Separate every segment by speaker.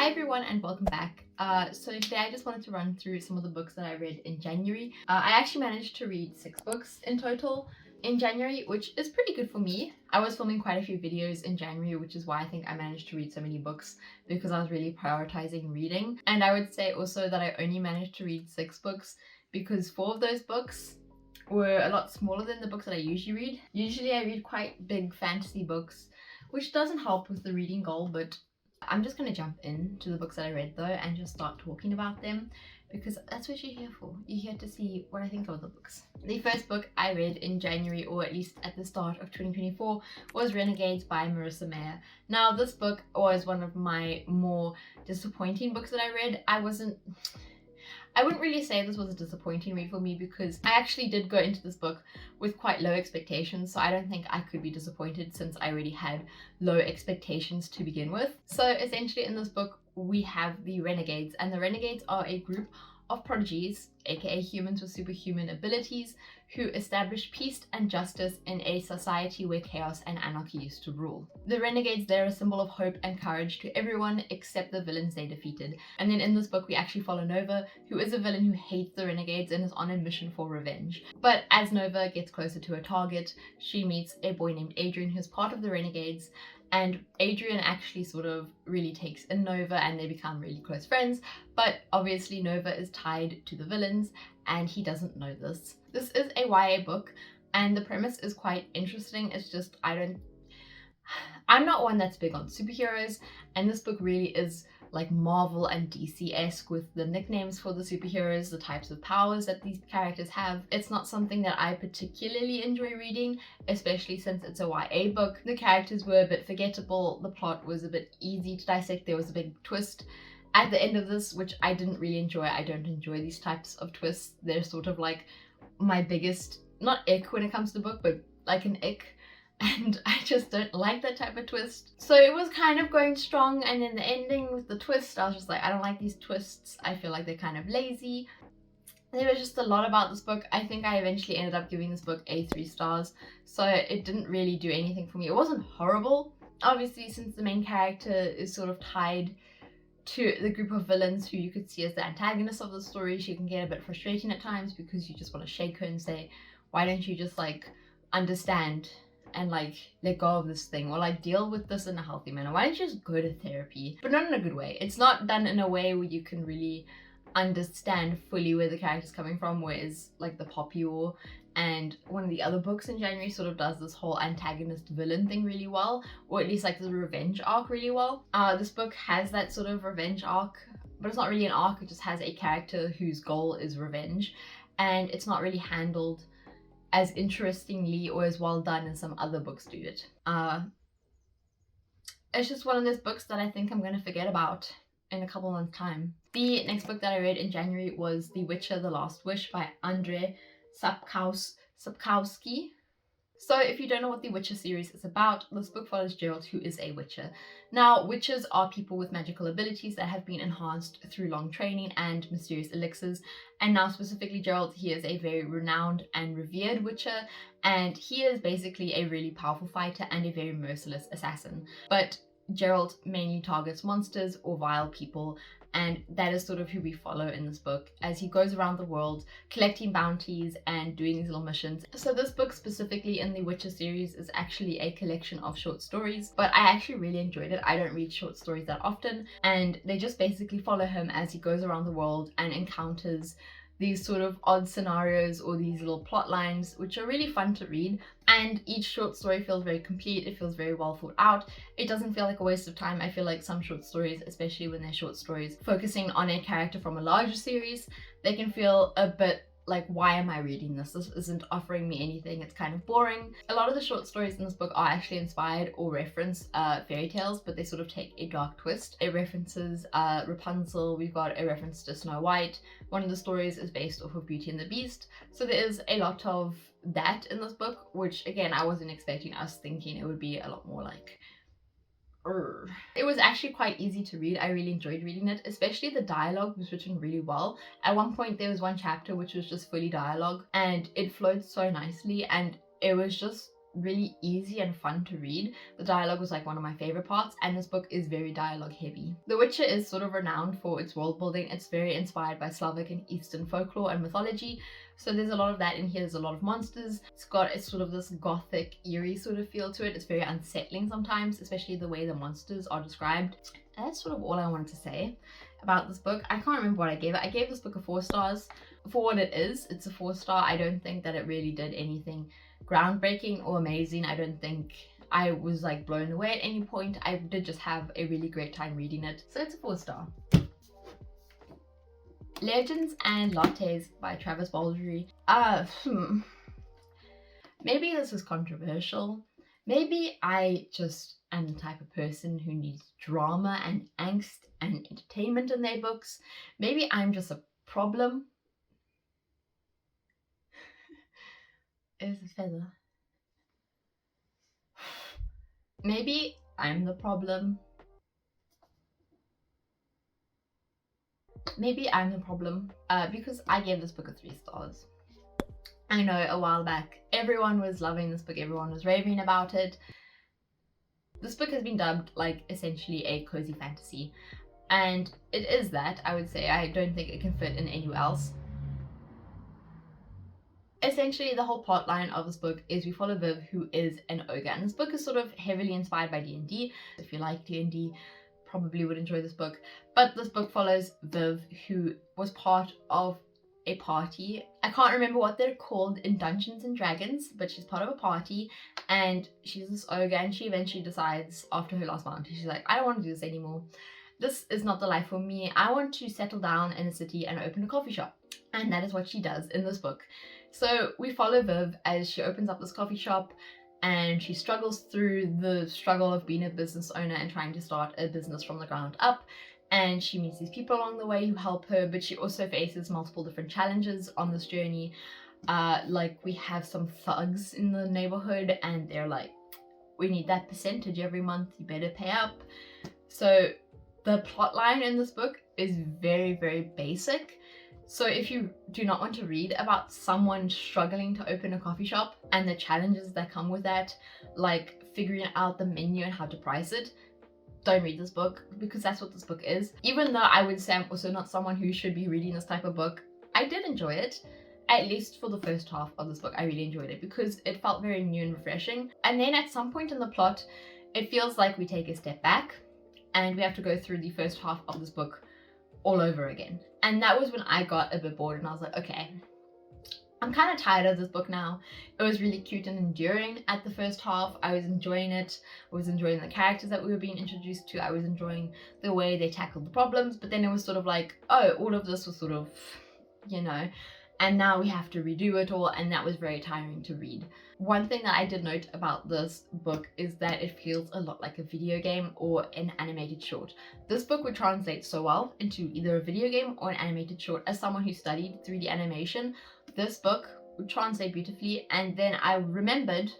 Speaker 1: Hi everyone and welcome back. So today I just wanted to run through some of the books that I read in January. I actually managed to read 6 books in total in January, which is pretty good for me. I was filming quite a few videos in January, which is why I think I managed to read so many books, because I was really prioritizing reading. And I would say also that I only managed to read 6 books because 4 of those books were a lot smaller than the books that I usually read. Usually I read quite big fantasy books, which doesn't help with the reading goal, but I'm just going to jump into the books that I read though and just start talking about them, because that's what you're here for. You're here to see what I think of the books. The first book I read in January, or at least at the start of 2024, was Renegades by Marissa Meyer. Now this book was one of my more disappointing books that I read. I wouldn't really say this was a disappointing read for me, because I actually did go into this book with quite low expectations, so I don't think I could be disappointed since I already had low expectations to begin with. So essentially in this book we have the Renegades, and the Renegades are a group of prodigies, aka humans with superhuman abilities, who establish peace and justice in a society where chaos and anarchy used to rule. The Renegades, they're a symbol of hope and courage to everyone except the villains they defeated. And then in this book we actually follow Nova, who is a villain who hates the Renegades and is on a mission for revenge. But as Nova gets closer to her target, she meets a boy named Adrian who's part of the Renegades, and Adrian actually sort of really takes in Nova and they become really close friends. But obviously Nova is tied to the villains and he doesn't know this. This is a YA book and the premise is quite interesting. It's just I'm not one that's big on superheroes, and this book really is like Marvel and DC-esque with the nicknames for the superheroes, the types of powers that these characters have. It's not something that I particularly enjoy reading, especially since it's a YA book. The characters were a bit forgettable, the plot was a bit easy to dissect, there was a big twist at the end of this, which I didn't really enjoy. I don't enjoy these types of twists. They're sort of like my biggest, not ick when it comes to the book, but like an ick. And I just don't like that type of twist. So it was kind of going strong, and then the ending with the twist, I was just like, I don't like these twists. I feel like they're kind of lazy. There was just a lot about this book. I think I eventually ended up giving this book 3 stars, so it didn't really do anything for me. It wasn't horrible. Obviously, since the main character is sort of tied to the group of villains who you could see as the antagonists of the story, she can get a bit frustrating at times because you just want to shake her and say, why don't you just like understand and like let go of this thing, or like deal with this in a healthy manner? Why don't you just go to therapy? But not in a good way. It's not done in a way where you can really understand fully where the character's coming from, whereas like the Poppy War and one of the other books in January sort of does this whole antagonist villain thing really well, or at least like the revenge arc really well. This book has that sort of revenge arc, but it's not really an arc. It just has a character whose goal is revenge, and it's not really handled as interestingly or as well done as some other books do it. It's just one of those books that I think I'm going to forget about in a couple months' time. The next book that I read in January was The Witcher: The Last Wish by Andrzej Sapkowski. So if you don't know what the Witcher series is about, this book follows Geralt, who is a Witcher. Now, Witchers are people with magical abilities that have been enhanced through long training and mysterious elixirs. And now specifically Geralt, he is a very renowned and revered Witcher, and he is basically a really powerful fighter and a very merciless assassin. But Geralt mainly targets monsters or vile people, and that is sort of who we follow in this book as he goes around the world collecting bounties and doing these little missions. So this book specifically in the Witcher series is actually a collection of short stories, but I actually really enjoyed it. I don't read short stories that often, and they just basically follow him as he goes around the world and encounters these sort of odd scenarios or these little plot lines, which are really fun to read. And each short story feels very complete. It feels very well thought out. It doesn't feel like a waste of time. I feel like some short stories, especially when they're short stories focusing on a character from a larger series, they can feel a bit like, why am I reading this? This isn't offering me anything. It's kind of boring. A lot of the short stories in this book are actually inspired or reference fairy tales, but they sort of take a dark twist. It references Rapunzel. We've got a reference to Snow White. One of the stories is based off of Beauty and the Beast. So there is a lot of that in this book, which again, I wasn't expecting. I was thinking it would be a lot more like, it was actually quite easy to read. I really enjoyed reading it, especially the dialogue was written really well. At one point there was one chapter which was just fully dialogue, and it flowed so nicely, and it was just really easy and fun to read. The dialogue was like one of my favorite parts, and this book is very dialogue heavy. The Witcher is sort of renowned for its world building. It's very inspired by Slavic and Eastern folklore and mythology, so there's a lot of that in here. There's a lot of monsters. It's sort of this gothic, eerie sort of feel to it. It's very unsettling sometimes, especially the way the monsters are described. And that's sort of all I wanted to say about this book. I can't remember what I gave it. I gave this book a 4 stars. For what it is, it's a 4-star. I don't think that it really did anything groundbreaking or amazing. I don't think I was like blown away at any point. I did just have a really great time reading it, so it's a 4-star. Legends and Lattes by Travis Baldree. Maybe this is controversial. Maybe I just am the type of person who needs drama and angst and entertainment in their books. Maybe I'm just a problem. Is a feather. Maybe I'm the problem. Maybe I'm the problem because I gave this book a 3 stars. I know a while back everyone was loving this book, everyone was raving about it. This book has been dubbed like essentially a cozy fantasy, and it is that, I would say. I don't think it can fit in anywhere else. Essentially, the whole plot line of this book is we follow Viv, who is an ogre, and this book is sort of heavily inspired by D&D. If you like D&D, probably would enjoy this book. But this book follows Viv, who was part of a party. I can't remember what they're called in Dungeons and Dragons, but she's part of a party, and she's this ogre, and she eventually decides after her last bounty, she's like, I don't want to do this anymore. This is not the life for me. I want to settle down in a city and open a coffee shop. And that is what she does in this book. So we follow Viv as she opens up this coffee shop, and she struggles through the struggle of being a business owner and trying to start a business from the ground up. And she meets these people along the way who help her, but she also faces multiple different challenges on this journey. Like, we have some thugs in the neighborhood, and they're like, we need that percentage every month, you better pay up. So the plot line in this book is very, very basic. So if you do not want to read about someone struggling to open a coffee shop and the challenges that come with that, like figuring out the menu and how to price it, don't read this book, because that's what this book is. Even though I would say I'm also not someone who should be reading this type of book, I did enjoy it. At least for the first half of this book, I really enjoyed it because it felt very new and refreshing. And then at some point in the plot, it feels like we take a step back and we have to go through the first half of this book all over again. And that was when I got a bit bored, and I was like, okay, I'm kind of tired of this book now. It was really cute and endearing at the first half. I was enjoying it. I was enjoying the characters that we were being introduced to. I was enjoying the way they tackled the problems, but then it was sort of like, oh, all of this was sort of, you know, and now we have to redo it all, and that was very tiring to read. One thing that I did note about this book is that it feels a lot like a video game or an animated short. This book would translate so well into either a video game or an animated short. As someone who studied 3D animation, this book would translate beautifully. And then I remembered,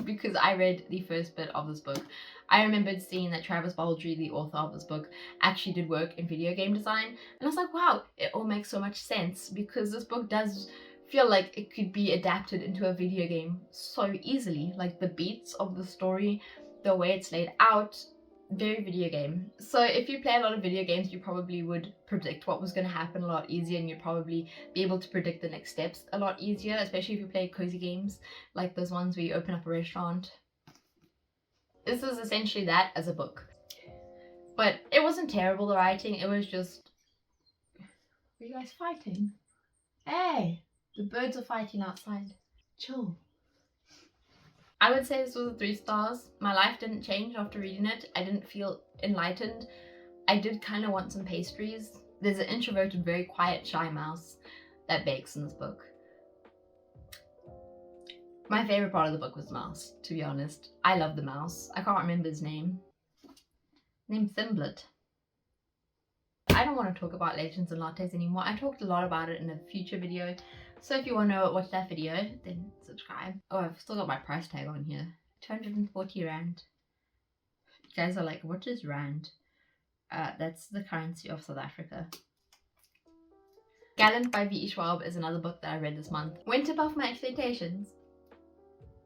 Speaker 1: because I read the first bit of this book, I remembered seeing that Travis Baldree, the author of this book, actually did work in video game design. And I was like, wow, it all makes so much sense, because this book does feel like it could be adapted into a video game so easily. Like the beats of the story, the way it's laid out, very video game. So if you play a lot of video games, you probably would predict what was going to happen a lot easier, and you'd probably be able to predict the next steps a lot easier, especially if you play cozy games like those ones where you open up a restaurant. This is essentially that as a book. But it wasn't terrible, the writing. It was just... Are you guys fighting? Hey! The birds are fighting outside. Chill. I would say this was a 3 stars. My life didn't change after reading it. I didn't feel enlightened. I did kind of want some pastries. There's an introverted, very quiet, shy mouse that bakes in this book. My favorite part of the book was the mouse, to be honest. I love the mouse. I can't remember his name. Named Thimblet. I don't want to talk about Legends and Lattes anymore. I talked a lot about it in a future video. So if you want to watch that video, then subscribe. Oh, I've still got my price tag on here. 240 Rand. You guys are like, what is Rand? That's the currency of South Africa. Gallant by V.E. Schwab is another book that I read this month. Went above my expectations.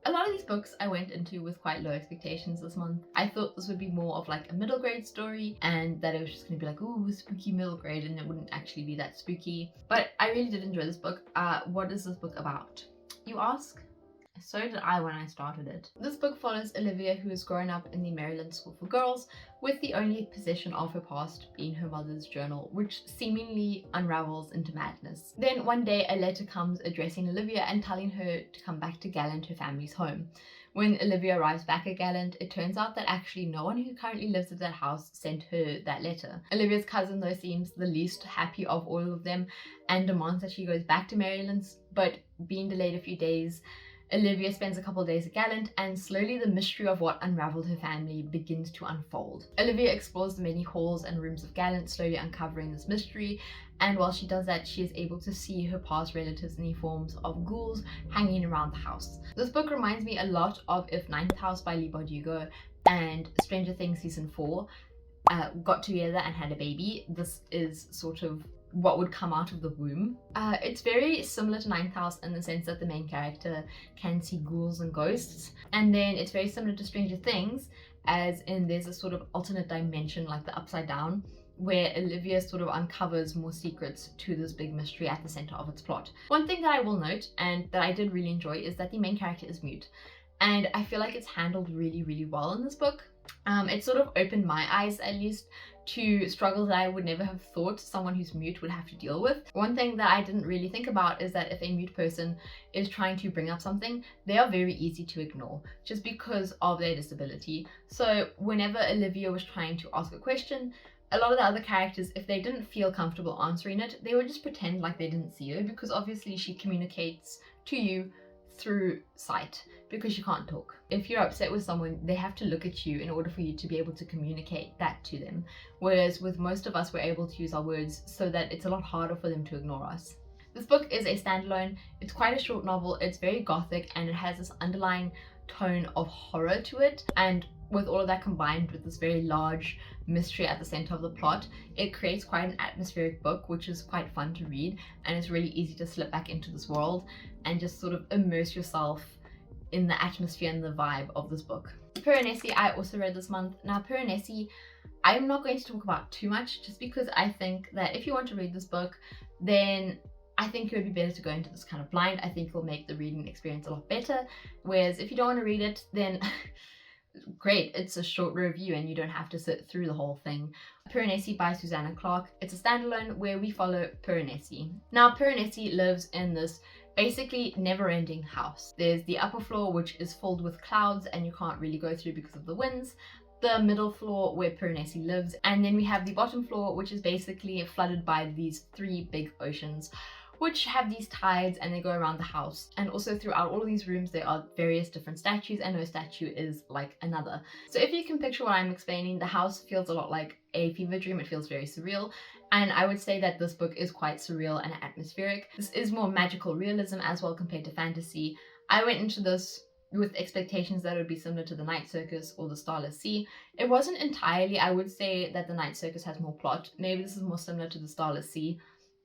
Speaker 1: A lot of these books I went into with quite low expectations this month. I thought this would be more of like a middle grade story and that it was just going to be like, ooh, spooky middle grade, and it wouldn't actually be that spooky. But I really did enjoy this book. What is this book about, you ask? So did I when I started it. This book follows Olivia, who has grown up in the Maryland School for Girls, with the only possession of her past being her mother's journal, which seemingly unravels into madness. Then one day a letter comes addressing Olivia and telling her to come back to Gallant, her family's home. When Olivia arrives back at Gallant, it turns out that actually no one who currently lives at that house sent her that letter. Olivia's cousin, though, seems the least happy of all of them and demands that she goes back to Maryland's, but being delayed a few days, Olivia spends a couple of days at Gallant, and slowly the mystery of what unraveled her family begins to unfold. Olivia explores the many halls and rooms of Gallant, slowly uncovering this mystery, and while she does that, she is able to see her past relatives in the forms of ghouls hanging around the house. This book reminds me a lot of If Ninth House by Leigh Bardugo and Stranger Things Season 4 got together and had a baby. This is sort of what would come out of the womb. It's very similar to Ninth House in the sense that the main character can see ghouls and ghosts, and then it's very similar to Stranger Things, as in there's a sort of alternate dimension, like the Upside Down, where Olivia sort of uncovers more secrets to this big mystery at the center of its plot. One thing that I will note, and that I did really enjoy, is that the main character is mute, and I feel like it's handled really, really well in this book. It sort of opened my eyes, at least, to struggles that I would never have thought someone who's mute would have to deal with. One thing that I didn't really think about is that if a mute person is trying to bring up something, they are very easy to ignore just because of their disability. So whenever Olivia was trying to ask a question, a lot of the other characters, if they didn't feel comfortable answering it, they would just pretend like they didn't see her, because obviously she communicates to you through sight because you can't talk. If you're upset with someone, they have to look at you in order for you to be able to communicate that to them. Whereas with most of us, we're able to use our words so that it's a lot harder for them to ignore us. This book is a standalone. It's quite a short novel. It's very gothic and it has this underlying tone of horror to it. And with all of that combined with this very large mystery at the center of the plot, it creates quite an atmospheric book, which is quite fun to read, and it's really easy to slip back into this world and just sort of immerse yourself in the atmosphere and the vibe of this book. Piranesi I also read this month. Now Piranesi, I'm not going to talk about too much just because I think that if you want to read this book, then I think it would be better to go into this kind of blind. I think it will make the reading experience a lot better. Whereas if you don't want to read it, then great, it's a short review and you don't have to sit through the whole thing. Piranesi by Susanna Clarke. It's a standalone where we follow Piranesi. Now Piranesi lives in this basically never-ending house. There's the upper floor, which is filled with clouds and you can't really go through because of the winds. The middle floor where Piranesi lives, and then we have the bottom floor, which is basically flooded by these three big oceans, which have these tides and they go around the house. And also throughout all of these rooms there are various different statues, and no statue is like another. So if you can picture what I'm explaining, the house feels a lot like a fever dream. It feels very surreal, and I would say that this book is quite surreal and atmospheric. This is more magical realism as well compared to fantasy. I went into this with expectations that it would be similar to The Night Circus or The Starless Sea. It wasn't entirely. I would say that The Night Circus has more plot. Maybe this is more similar to The Starless Sea,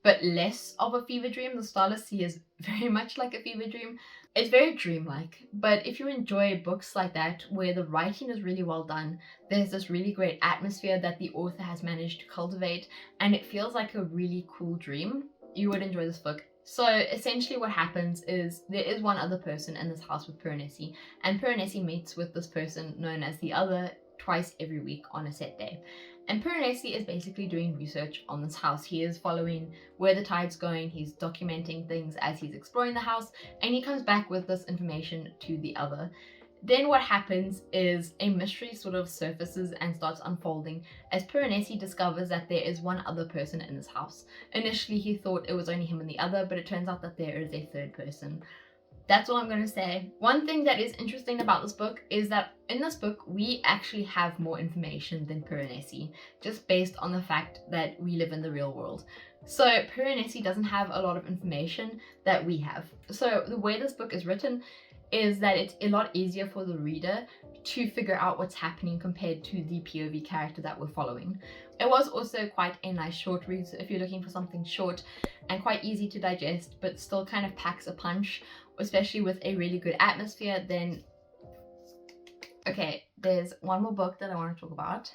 Speaker 1: but less of a fever dream. The Starless Sea is very much like a fever dream. It's very dreamlike, but if you enjoy books like that where the writing is really well done, there's this really great atmosphere that the author has managed to cultivate, and it feels like a really cool dream, you would enjoy this book. So essentially what happens is there is one other person in this house with Piranesi, and Piranesi meets with this person known as the Other twice every week on a set day. And Piranesi is basically doing research on this house. He is following where the tide's going, he's documenting things as he's exploring the house, and he comes back with this information to the Other. Then what happens is a mystery sort of surfaces and starts unfolding as Piranesi discovers that there is one other person in this house. Initially he thought it was only him and the Other, but it turns out that there is a third person. That's all I'm going to say. One thing that is interesting about this book is that in this book we actually have more information than Piranesi, just based on the fact that we live in the real world. So Piranesi doesn't have a lot of information that we have. So the way this book is written, is that it's a lot easier for the reader to figure out what's happening compared to the POV character that we're following. It was also quite a nice short read, so if you're looking for something short and quite easy to digest but still kind of packs a punch, especially with a really good atmosphere, then okay, there's one more book that I want to talk about.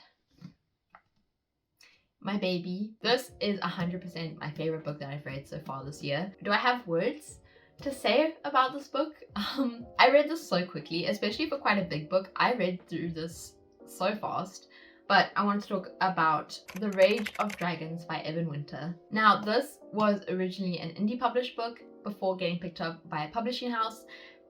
Speaker 1: My Baby. This is 100% my favorite book that I've read so far this year. Do I have words to say about this book? I read this so quickly, especially for quite a big book. I read through this so fast. But I want to talk about The Rage of Dragons by Evan Winter. Now, this was originally an indie published book before getting picked up by a publishing house,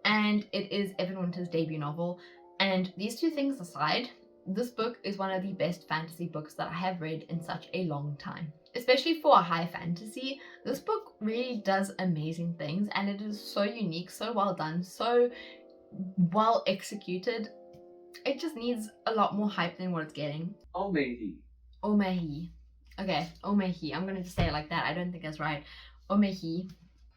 Speaker 1: and it is Evan Winter's debut novel. And these two things aside, this book is one of the best fantasy books that I have read in such a long time. Especially for a high fantasy, this book really does amazing things, and it is so unique, so well done, so well executed. It just needs a lot more hype than what it's getting. Omehi. Omehi. Okay, Omehi. I'm gonna just say it like that. I don't think that's right. Omehi.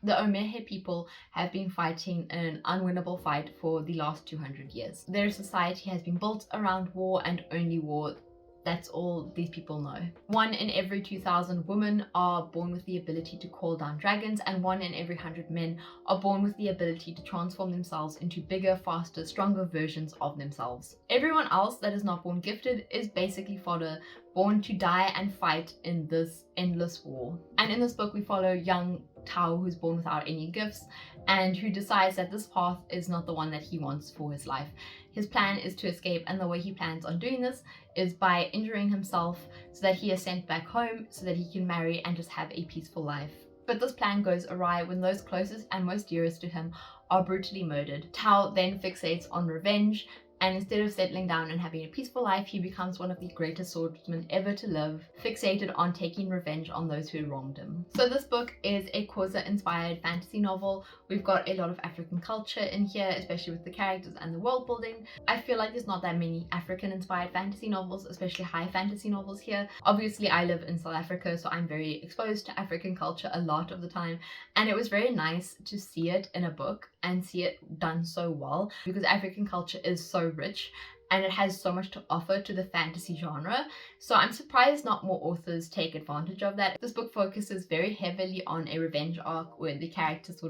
Speaker 1: The Omehe people have been fighting an unwinnable fight for the last 200 years. Their society has been built around war and only war. That's all these people know. 1 in every 2,000 women are born with the ability to call down dragons, and 1 in every 100 men are born with the ability to transform themselves into bigger, faster, stronger versions of themselves. Everyone else that is not born gifted is basically fodder, born to die and fight in this endless war. And in this book we follow young Tao, who's born without any gifts and who decides that this path is not the one that he wants for his life. His plan is to escape, and the way he plans on doing this is by injuring himself so that he is sent back home so that he can marry and just have a peaceful life. But this plan goes awry when those closest and most dearest to him are brutally murdered. Tao then fixates on revenge, and instead of settling down and having a peaceful life, he becomes one of the greatest swordsmen ever to live, fixated on taking revenge on those who wronged him. So this book is a Xhosa-inspired fantasy novel. We've got a lot of African culture in here, especially with the characters and the world building. I feel like there's not that many African-inspired fantasy novels, especially high fantasy novels here. Obviously, I live in South Africa, so I'm very exposed to African culture a lot of the time, and it was very nice to see it in a book and see it done so well, because African culture is so rich and it has so much to offer to the fantasy genre. So I'm surprised not more authors take advantage of that. This book focuses very heavily on a revenge arc where the characters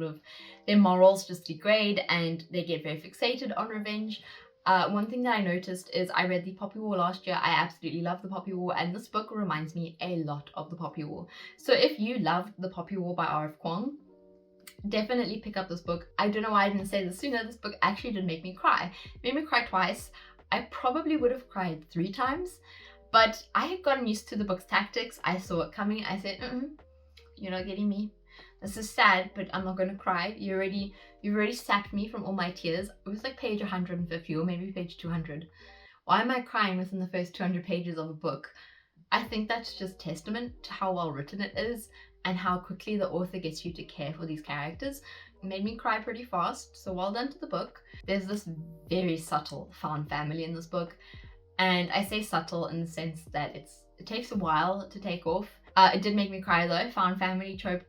Speaker 1: their morals just degrade and they get very fixated on revenge. One thing that I noticed is I read the Poppy War last year. I absolutely love the Poppy War, and this book reminds me a lot of the Poppy War. So if you loved the Poppy War by R.F. Kuang, definitely pick up this book. I don't know why I didn't say this sooner. This book actually did make me cry. It made me cry twice. I probably would have cried 3 times, but I had gotten used to the book's tactics. I saw it coming. I said, you're not getting me. This is sad, but I'm not going to cry. You've already sapped me from all my tears. It was like page 150 or maybe page 200. Why am I crying within the first 200 pages of a book? I think that's just testament to how well written it is and how quickly the author gets you to care for these characters. It made me cry pretty fast, so well done to the book. There's this very subtle found family in this book, and I say subtle in the sense that it takes a while to take off. It did make me cry though. Found family trope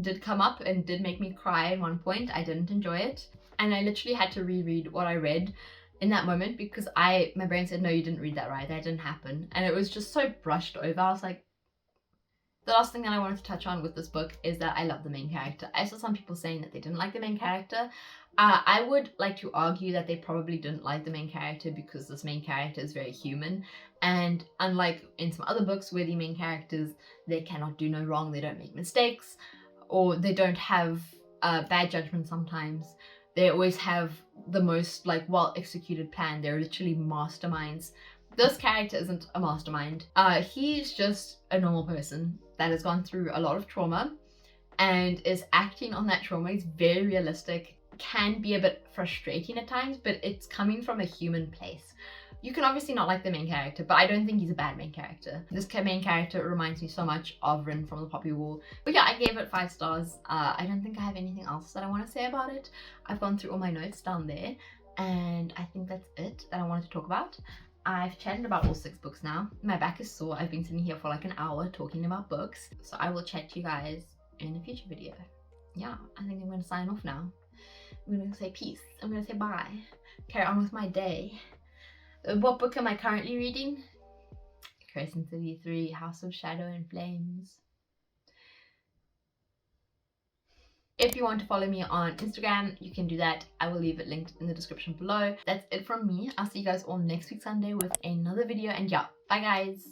Speaker 1: did come up and did make me cry at one point. I didn't enjoy it, and I literally had to reread what I read in that moment because my brain said, no, you didn't read that right, that didn't happen, and it was just so brushed over. I was like, the last thing that I wanted to touch on with this book is that I love the main character. I saw some people saying that they didn't like the main character. I would like to argue that they probably didn't like the main character because this main character is very human, and unlike in some other books where the main characters, they cannot do no wrong, they don't make mistakes, or they don't have bad judgment sometimes, they always have the most well executed plan. They're literally masterminds. This character isn't a mastermind. He's just a normal person that has gone through a lot of trauma and is acting on that trauma. He's very realistic, can be a bit frustrating at times, but it's coming from a human place. You can obviously not like the main character, but I don't think he's a bad main character. This main character reminds me so much of Rin from the Poppy War. But yeah, I gave it 5 stars. I don't think I have anything else that I want to say about it. I've gone through all my notes down there, and I think that's it that I wanted to talk about. I've chatted about all 6 books now. My back is sore. I've been sitting here for like an hour talking about books. So I will chat to you guys in a future video. Yeah, I think I'm going to sign off now. I'm gonna say peace. I'm gonna say bye. Carry on with my day. What book am I currently reading? Crescent City 3, House of Shadow and Flames. If you want to follow me on Instagram, you can do that. I will leave it linked in the description below. That's it from me. I'll see you guys all next week Sunday with another video. And yeah, bye guys.